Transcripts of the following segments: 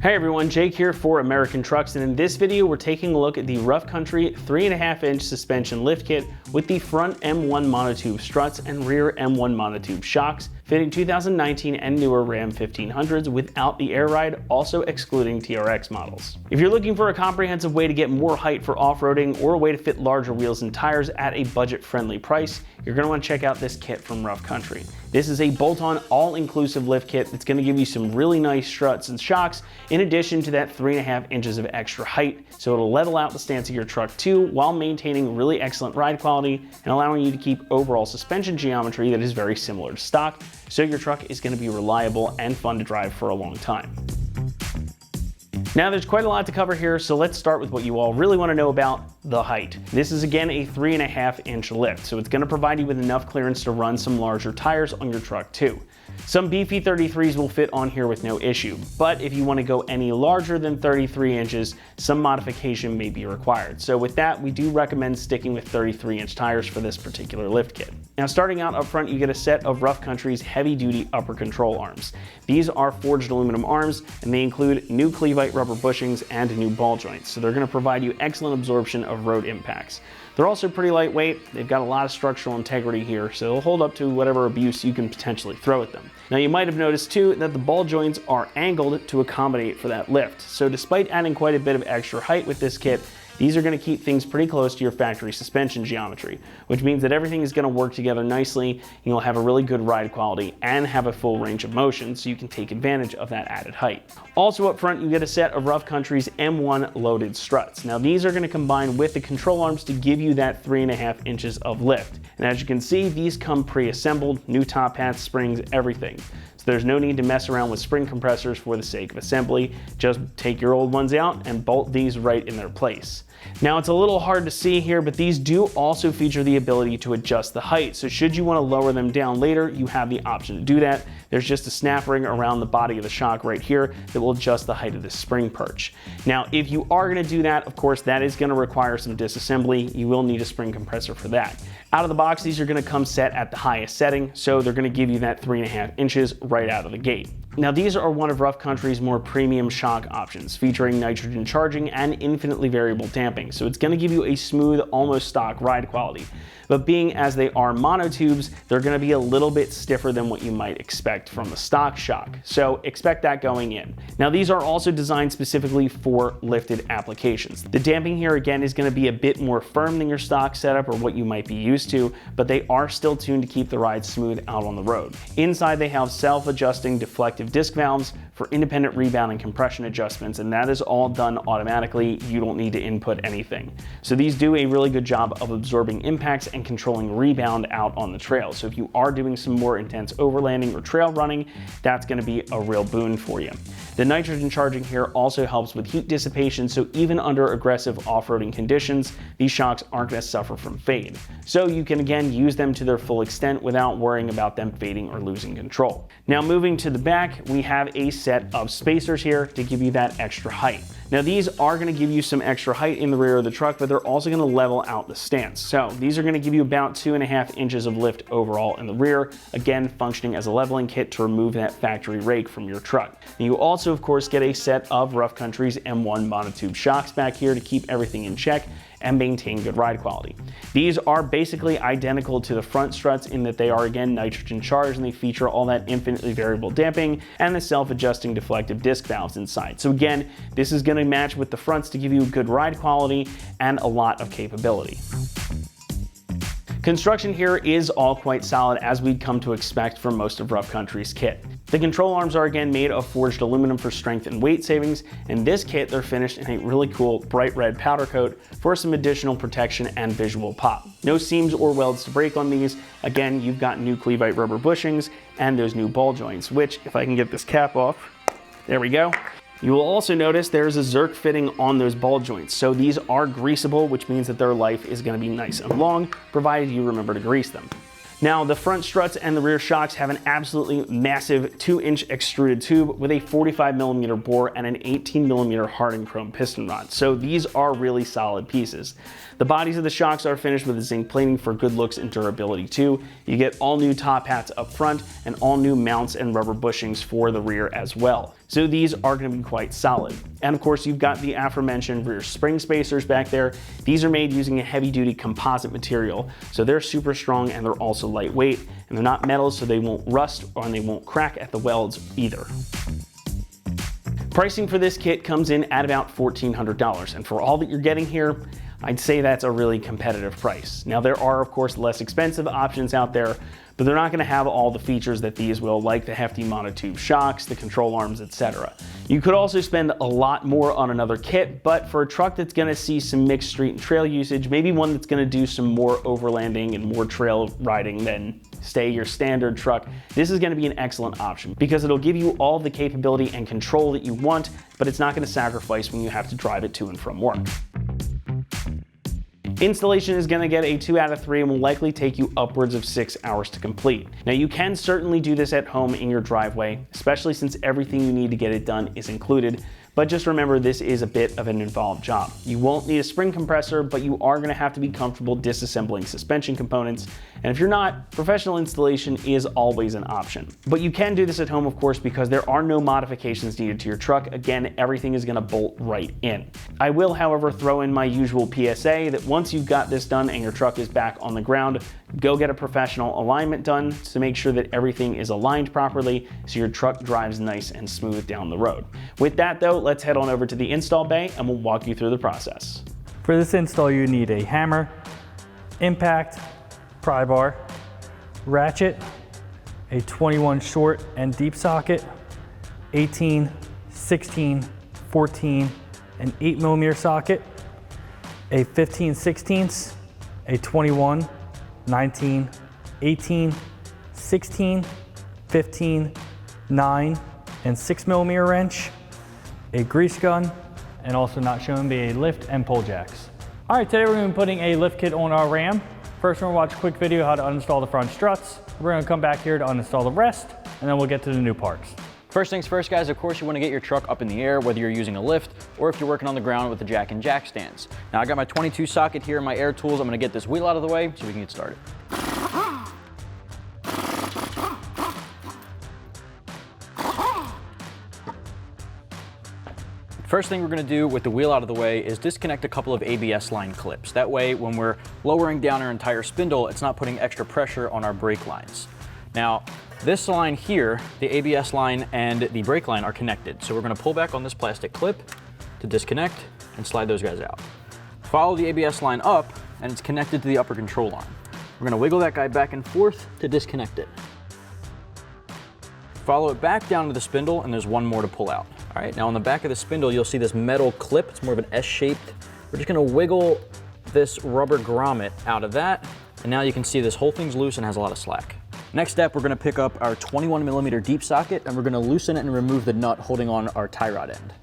Hey everyone, Jake here for American Trucks, and in this video we're taking a look at the Rough Country 3.5-inch suspension lift kit with the front M1 monotube struts and rear M1 monotube shocks, fitting 2019 and newer Ram 1500s without the air ride, also excluding TRX models. If you're looking for a comprehensive way to get more height for off-roading or a way to fit larger wheels and tires at a budget-friendly price, you're going to want to check out this kit from Rough Country. This is a bolt-on all-inclusive lift kit that's going to give you some really nice struts and shocks in addition to that 3.5 inches of extra height, so it'll level out the stance of your truck too while maintaining really excellent ride quality and allowing you to keep overall suspension geometry that is very similar to stock, so your truck is going to be reliable and fun to drive for a long time. Now there's quite a lot to cover here, so let's start with what you all really want to know about: the height. This is again a 3.5-inch lift, so it's going to provide you with enough clearance to run some larger tires on your truck too. Some beefy 33s will fit on here with no issue, but if you want to go any larger than 33 inches, some modification may be required. So with that, we do recommend sticking with 33-inch tires for this particular lift kit. Now starting out up front, you get a set of Rough Country's heavy-duty upper control arms. These are forged aluminum arms, and they include new Clevite rubber bushings and new ball joints, so they're going to provide you excellent absorption of road impacts. They're also pretty lightweight, they've got a lot of structural integrity here, so they'll hold up to whatever abuse you can potentially throw at them. Now you might have noticed too that the ball joints are angled to accommodate for that lift, so despite adding quite a bit of extra height with this kit, these are going to keep things pretty close to your factory suspension geometry, which means that everything is going to work together nicely, and you'll have a really good ride quality and have a full range of motion, so you can take advantage of that added height. Also up front, you get a set of Rough Country's M1 loaded struts. Now these are going to combine with the control arms to give you that 3.5 inches of lift. And as you can see, these come pre-assembled, new top hats, springs, everything. So there's no need to mess around with spring compressors for the sake of assembly. Just take your old ones out and bolt these right in their place. Now it's a little hard to see here, but these do also feature the ability to adjust the height. So should you want to lower them down later, you have the option to do that. There's just a snap ring around the body of the shock right here that will adjust the height of the spring perch. Now, if you are going to do that, of course, that is going to require some disassembly. You will need a spring compressor for that. Out of the box, these are going to come set at the highest setting, so they're going to give you that 3.5 inches right out of the gate. Now these are one of Rough Country's more premium shock options, featuring nitrogen charging and infinitely variable damping, so it's going to give you a smooth, almost stock ride quality. But being as they are monotubes, they're going to be a little bit stiffer than what you might expect from a stock shock, so expect that going in. Now these are also designed specifically for lifted applications. The damping here again is going to be a bit more firm than your stock setup or what you might be used to, but they are still tuned to keep the ride smooth out on the road. Inside they have self-adjusting deflective disc valves for independent rebound and compression adjustments, and that is all done automatically. You don't need to input anything. So these do a really good job of absorbing impacts and controlling rebound out on the trail. So if you are doing some more intense overlanding or trail running, that's going to be a real boon for you. The nitrogen charging here also helps with heat dissipation, so even under aggressive off-roading conditions, these shocks aren't going to suffer from fade. So you can again use them to their full extent without worrying about them fading or losing control. Now moving to the back, we have a set of spacers here to give you that extra height. Now these are going to give you some extra height in the rear of the truck, but they're also going to level out the stance. So these are going to give you about 2.5 inches of lift overall in the rear, again functioning as a leveling kit to remove that factory rake from your truck. And you also of course get a set of Rough Country's M1 monotube shocks back here to keep everything in check and maintain good ride quality. These are basically identical to the front struts in that they are again nitrogen charged, and they feature all that infinitely variable damping and the self-adjusting deflective disc valves inside. So again, this is going to match with the fronts to give you good ride quality and a lot of capability. Construction here is all quite solid, as we'd come to expect from most of Rough Country's kit. The control arms are again made of forged aluminum for strength and weight savings. In this kit, they're finished in a really cool bright red powder coat for some additional protection and visual pop. No seams or welds to break on these. Again, you've got new Clevite rubber bushings and those new ball joints, which, if I can get this cap off, there we go. You will also notice there's a Zerk fitting on those ball joints, so these are greasable, which means that their life is going to be nice and long, provided you remember to grease them. Now, the front struts and the rear shocks have an absolutely massive 2-inch extruded tube with a 45mm bore and an 18mm hardened chrome piston rod. So these are really solid pieces. The bodies of the shocks are finished with zinc plating for good looks and durability too. You get all new top hats up front and all new mounts and rubber bushings for the rear as well. So these are going to be quite solid. And of course, you've got the aforementioned rear spring spacers back there. These are made using a heavy-duty composite material, so they're super strong and they're also lightweight, and they're not metal, so they won't rust or they won't crack at the welds either. Pricing for this kit comes in at about $1,400, and for all that you're getting here, I'd say that's a really competitive price. Now there are of course less expensive options out there, but they're not going to have all the features that these will, like the hefty monotube shocks, the control arms, etc. You could also spend a lot more on another kit, but for a truck that's going to see some mixed street and trail usage, maybe one that's going to do some more overlanding and more trail riding than stay your standard truck, this is going to be an excellent option because it'll give you all the capability and control that you want, but it's not going to sacrifice when you have to drive it to and from work. Installation is going to get a 2 out of 3 and will likely take you upwards of 6 hours to complete. Now you can certainly do this at home in your driveway, especially since everything you need to get it done is included, but just remember this is a bit of an involved job. You won't need a spring compressor, but you are going to have to be comfortable disassembling suspension components, and if you're not, professional installation is always an option. But you can do this at home of course because there are no modifications needed to your truck. Again, everything is going to bolt right in. I will however throw in my usual PSA that once you've got this done and your truck is back on the ground, go get a professional alignment done to make sure that everything is aligned properly so your truck drives nice and smooth down the road. With that though, let's head on over to the install bay and we'll walk you through the process. For this install, you need a hammer, impact, pry bar, ratchet, a 21 short and deep socket, 18, 16, 14, and 8mm socket, a 15/16, a 21, 19, 18, 16, 15, 9, and 6mm wrench, a grease gun, and also not shown be a lift and pull jacks. All right, today we're going to be putting a lift kit on our Ram. First, we're going to watch a quick video how to uninstall the front struts. We're going to come back here to uninstall the rest, and then we'll get to the new parts. First things first, guys, of course you want to get your truck up in the air, whether you're using a lift or if you're working on the ground with the jack and jack stands. Now I got my 22 socket here in my air tools. I'm going to get this wheel out of the way so we can get started. First thing we're going to do with the wheel out of the way is disconnect a couple of ABS line clips. That way when we're lowering down our entire spindle, it's not putting extra pressure on our brake lines. Now this line here, the ABS line and the brake line are connected. So we're going to pull back on this plastic clip to disconnect and slide those guys out. Follow the ABS line up and it's connected to the upper control arm. We're going to wiggle that guy back and forth to disconnect it. Follow it back down to the spindle and there's one more to pull out. All right, now on the back of the spindle, you'll see this metal clip. It's more of an S-shaped. We're just gonna wiggle this rubber grommet out of that. And now you can see this whole thing's loose and has a lot of slack. Next step, we're gonna pick up our 21mm deep socket and we're gonna loosen it and remove the nut holding on our tie rod end.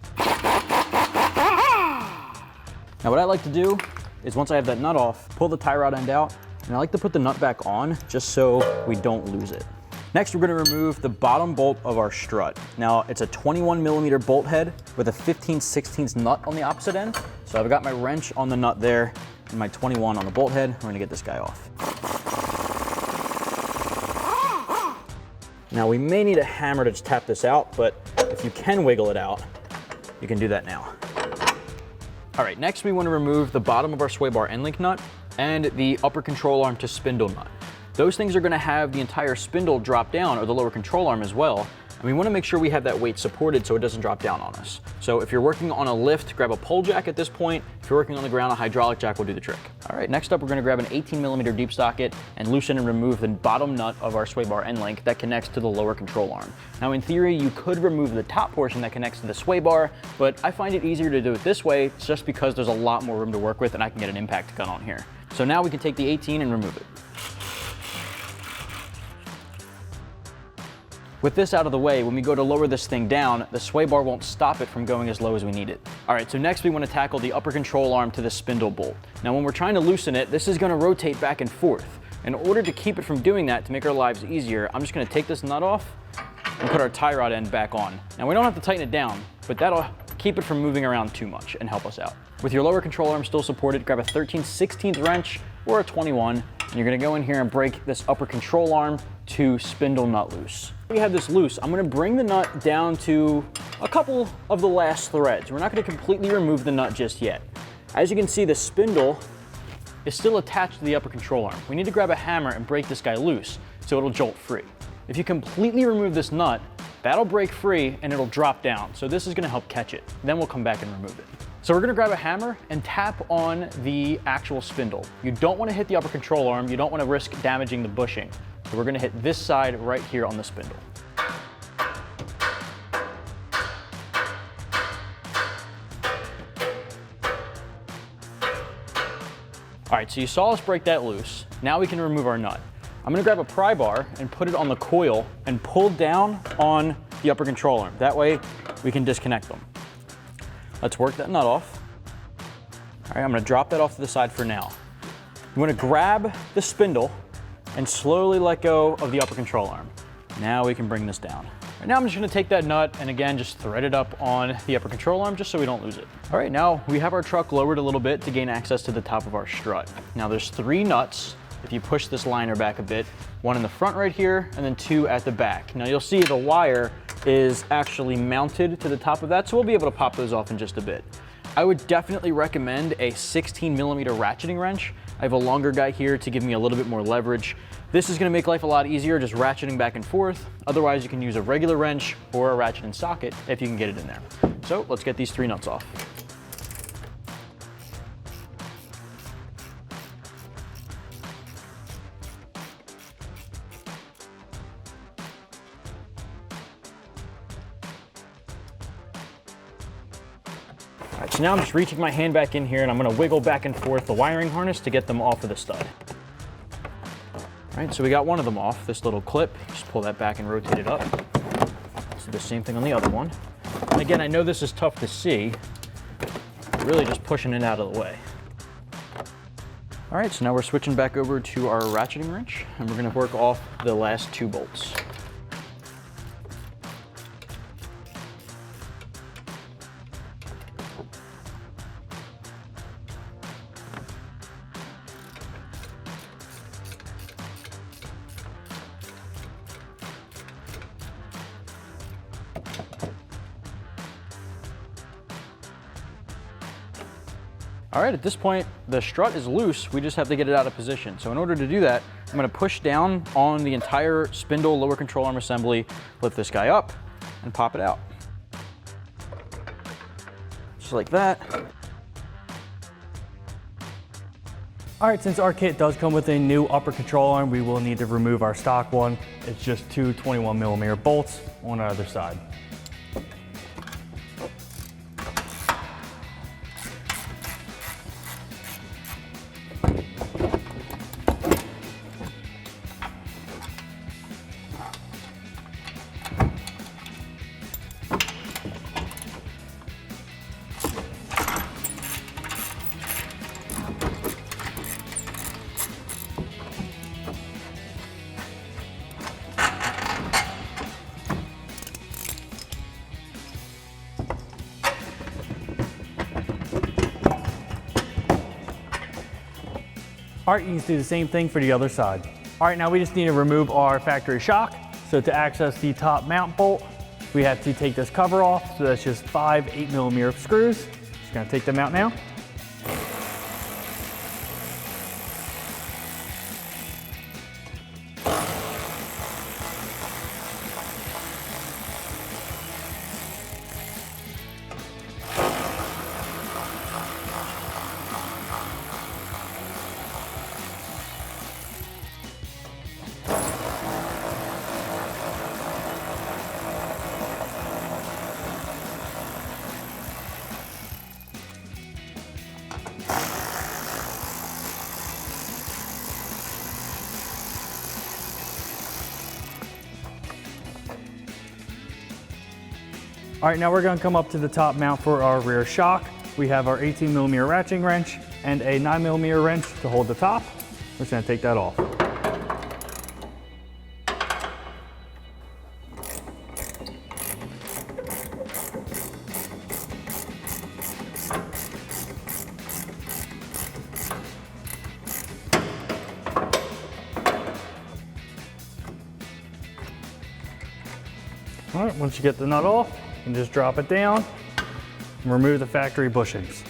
Now what I like to do is once I have that nut off, pull the tie rod end out, and I like to put the nut back on just so we don't lose it. Next, we're going to remove the bottom bolt of our strut. Now, it's a 21mm bolt head with a 15/16 nut on the opposite end. So I've got my wrench on the nut there and my 21 on the bolt head. We're going to get this guy off. Now, we may need a hammer to just tap this out, but if you can wiggle it out, you can do that now. All right, next we want to remove the bottom of our sway bar end link nut and the upper control arm to spindle nut. Those things are going to have the entire spindle drop down, or the lower control arm as well, and we want to make sure we have that weight supported so it doesn't drop down on us. So if you're working on a lift, grab a pull jack at this point. If you're working on the ground, a hydraulic jack will do the trick. All right, next up we're going to grab an 18mm deep socket and loosen and remove the bottom nut of our sway bar end link that connects to the lower control arm. Now in theory, you could remove the top portion that connects to the sway bar, but I find it easier to do it this way just because there's a lot more room to work with and I can get an impact gun on here. So now we can take the 18 and remove it. With this out of the way, when we go to lower this thing down, the sway bar won't stop it from going as low as we need it. All right, so next we want to tackle the upper control arm to the spindle bolt. Now when we're trying to loosen it, this is going to rotate back and forth. In order to keep it from doing that, to make our lives easier, I'm just going to take this nut off and put our tie rod end back on. Now we don't have to tighten it down, but that'll keep it from moving around too much and help us out. With your lower control arm still supported, grab a 13/16 wrench or a 21, and you're gonna go in here and break this upper control arm to spindle nut loose. We have this loose. I'm gonna bring the nut down to a couple of the last threads. We're not gonna completely remove the nut just yet. As you can see, the spindle is still attached to the upper control arm. We need to grab a hammer and break this guy loose so it'll jolt free. If you completely remove this nut, that'll break free and it'll drop down. So this is gonna help catch it. Then we'll come back and remove it. So we're gonna grab a hammer and tap on the actual spindle. You don't wanna hit the upper control arm. You don't wanna risk damaging the bushing. So we're gonna hit this side right here on the spindle. All right, so you saw us break that loose. Now we can remove our nut. I'm gonna grab a pry bar and put it on the coil and pull down on the upper control arm. That way we can disconnect them. Let's work that nut off. All right, I'm gonna drop that off to the side for now. You wanna grab the spindle and slowly let go of the upper control arm. Now we can bring this down. Right now I'm just gonna take that nut and again, just thread it up on the upper control arm just so we don't lose it. All right, now we have our truck lowered a little bit to gain access to the top of our strut. Now there's 3 nuts. If you push this liner back a bit, 1 in the front right here, and then 2 at the back. Now you'll see the wire is actually mounted to the top of that, so we'll be able to pop those off in just a bit. I would definitely recommend a 16mm ratcheting wrench. I have a longer guy here to give me a little bit more leverage. This is gonna make life a lot easier just ratcheting back and forth. Otherwise, you can use a regular wrench or a ratchet and socket if you can get it in there. So let's get these 3 nuts off. All right, so now I'm just reaching my hand back in here and I'm gonna wiggle back and forth the wiring harness to get them off of the stud. All right, so we got one of them off, this little clip. Just pull that back and rotate it up. Let's do the same thing on the other one. And again, I know this is tough to see, really just pushing it out of the way. All right, so now we're switching back over to our ratcheting wrench and we're gonna work off the last 2 bolts. All right, at this point, the strut is loose. We just have to get it out of position. So in order to do that, I'm gonna push down on the entire spindle lower control arm assembly, lift this guy up, and pop it out. Just like that. All right, since our kit does come with a new upper control arm, we will need to remove our stock one. It's just 2 21mm bolts on either side. All right, you can do the same thing for the other side. All right, now we just need to remove our factory shock. So to access the top mount bolt, we have to take this cover off. So that's just 5 8mm screws. Just gonna take them out now. All right, now we're gonna come up to the top mount for our rear shock. We have our 18mm ratcheting wrench and a 9mm wrench to hold the top. We're just gonna take that off. All right, once you get the nut off, you can just drop it down and remove the factory bushings.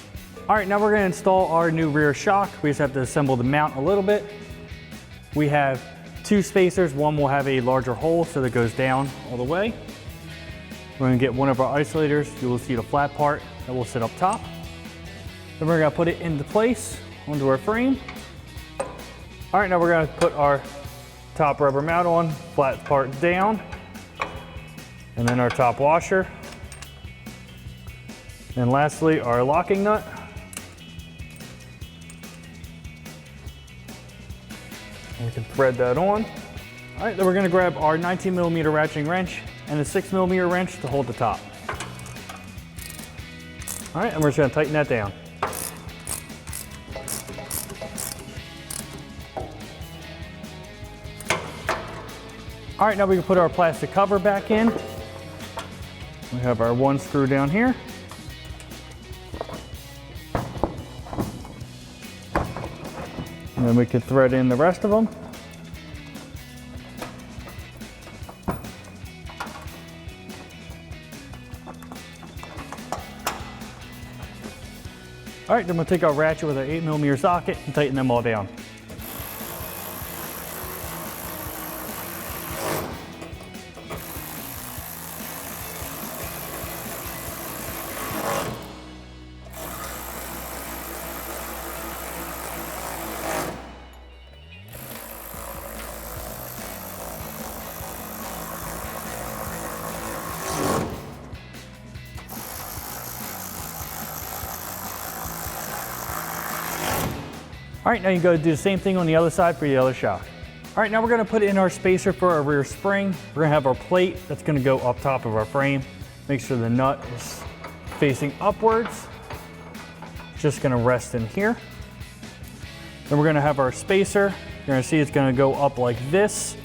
All right, now we're gonna install our new rear shock. We just have to assemble the mount a little bit. We have 2 spacers. One will have a larger hole so that it goes down all the way. We're gonna get one of our isolators. You will see the flat part that will sit up top. Then we're gonna put it into place onto our frame. All right, now we're gonna put our top rubber mount on, flat part down, and then our top washer. And lastly, our locking nut. And we can thread that on. All right, then we're gonna grab our 19mm ratcheting wrench and a 6mm wrench to hold the top. All right, and we're just gonna tighten that down. All right, now we can put our plastic cover back in. We have our 1 screw down here. And then we can thread in the rest of them. All right, then we'll take our ratchet with our 8mm socket and tighten them all down. All right, now you go do the same thing on the other side for the other shock. All right, now we're gonna put in our spacer for our rear spring. We're gonna have our plate that's gonna go up top of our frame. Make sure the nut is facing upwards. It's just gonna rest in here. Then we're gonna have our spacer. You're gonna see it's gonna go up like this.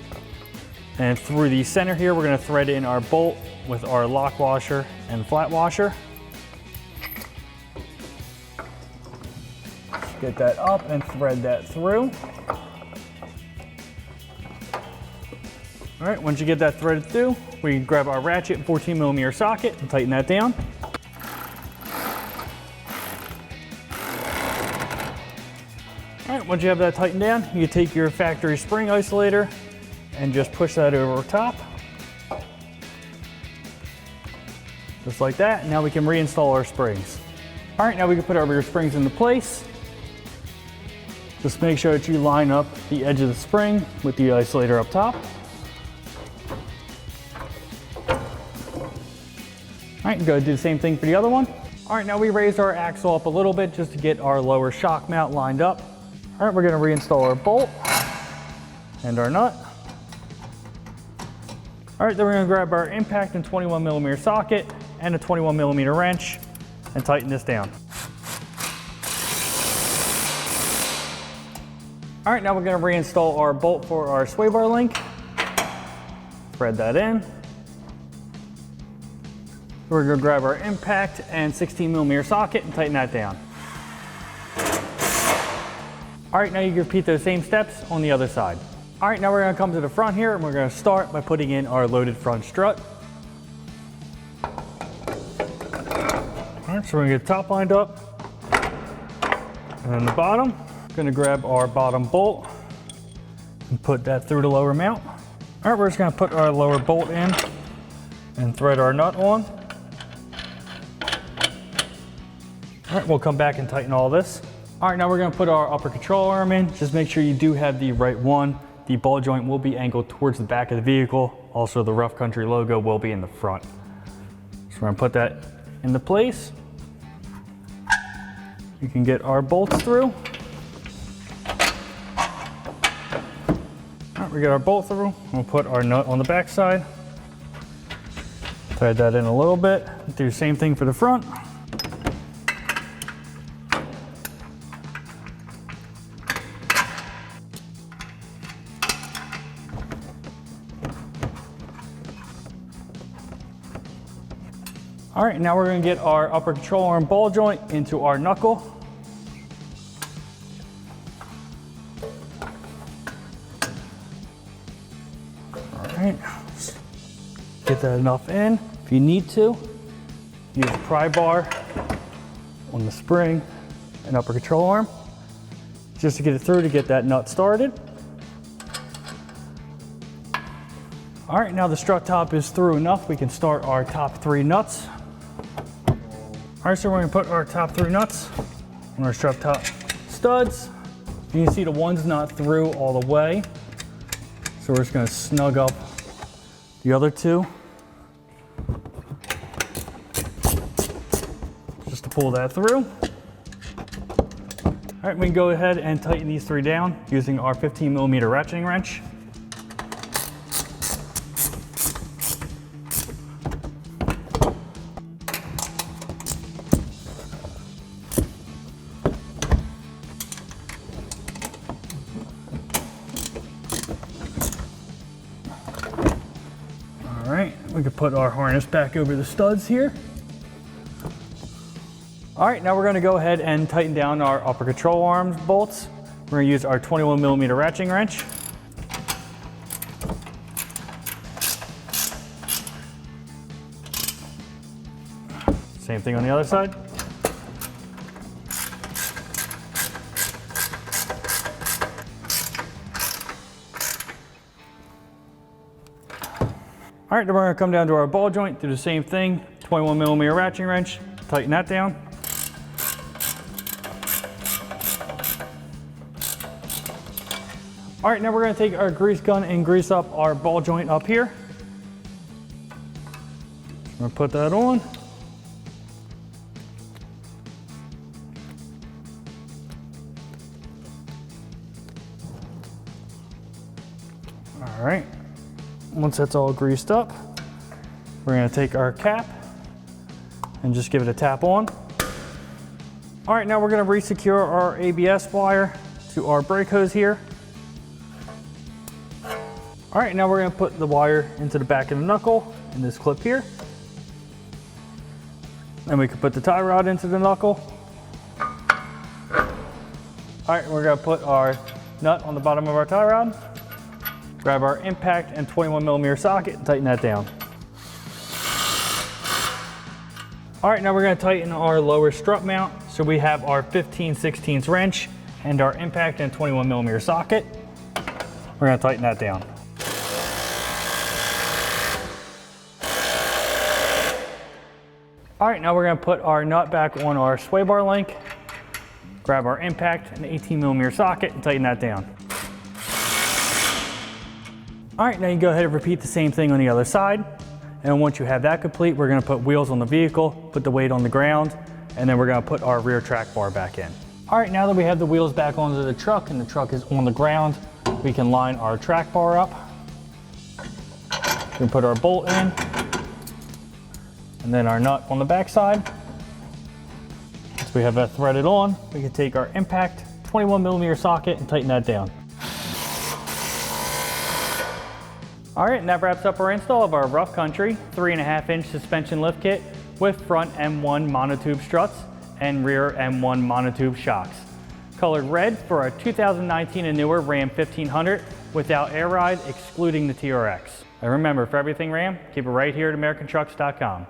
And through the center here, we're gonna thread in our bolt with our lock washer and flat washer. Get that up and thread that through. All right, once you get that threaded through, we can grab our ratchet and 14mm socket and tighten that down. All right, once you have that tightened down, you can take your factory spring isolator and just push that over top. Just like that. Now we can reinstall our springs. All right, now we can put our rear springs into place. Just make sure that you line up the edge of the spring with the isolator up top. All right, go do the same thing for the other one. All right, now we raised our axle up a little bit just to get our lower shock mount lined up. All right, we're gonna reinstall our bolt and our nut. All right, then we're gonna grab our impact and 21mm socket and a 21mm wrench and tighten this down. All right, now we're gonna reinstall our bolt for our sway bar link. Thread that in. We're gonna grab our impact and 16mm socket and tighten that down. All right, now you can repeat those same steps on the other side. All right, now we're gonna come to the front here and we're gonna start by putting in our loaded front strut. All right, so we're gonna get the top lined up and then the bottom. Gonna grab our bottom bolt and put that through the lower mount. All right, we're just gonna put our lower bolt in and thread our nut on. All right, we'll come back and tighten all this. All right, now we're gonna put our upper control arm in. Just make sure you do have the right one. The ball joint will be angled towards the back of the vehicle. Also, the Rough Country logo will be in the front. So we're gonna put that into place. You can get our bolts through. All right, we got our bolt through. We'll put our nut on the back side. Thread that in a little bit. Do the same thing for the front. All right, now we're gonna get our upper control arm ball joint into our knuckle. All right. Get that enough in. If you need to, use a pry bar on the spring and upper control arm just to get it through to get that nut started. All right, now the strut top is through enough, we can start our top 3 nuts. All right, so we're gonna put our top 3 nuts on our strut top studs. You can see the one's not through all the way, so we're just gonna snug up the other 2. Just to pull that through. All right, we can go ahead and tighten these 3 down using our 15mm ratcheting wrench. All right, we can put our harness back over the studs here. All right, now we're gonna go ahead and tighten down our upper control arms bolts. We're gonna use our 21mm ratcheting wrench. Same thing on the other side. All right, then we're gonna come down to our ball joint, do the same thing, 21mm ratcheting wrench, tighten that down. All right, now we're gonna take our grease gun and grease up our ball joint up here. I'm gonna put that on. All right, once that's all greased up, we're gonna take our cap and just give it a tap on. All right, now we're gonna re-secure our ABS wire to our brake hose here. All right, now we're gonna put the wire into the back of the knuckle in this clip here. Then we can put the tie rod into the knuckle. All right, we're gonna put our nut on the bottom of our tie rod. Grab our impact and 21mm socket and tighten that down. All right, now we're gonna tighten our lower strut mount. So we have our 15/16 wrench and our impact and 21mm socket. We're gonna tighten that down. All right, now we're gonna put our nut back on our sway bar link, grab our impact and 18mm socket and tighten that down. All right, now you go ahead and repeat the same thing on the other side. And once you have that complete, we're gonna put wheels on the vehicle, put the weight on the ground, and then we're gonna put our rear track bar back in. All right, now that we have the wheels back onto the truck and the truck is on the ground, we can line our track bar up. We can put our bolt in, and then our nut on the back side. Once we have that threaded on, we can take our impact 21mm socket and tighten that down. All right, and that wraps up our install of our Rough Country 3.5-inch suspension lift kit with front M1 monotube struts and rear M1 monotube shocks. Colored red for our 2019 and newer Ram 1500 without air ride, excluding the TRX. And remember, for everything Ram, keep it right here at AmericanTrucks.com.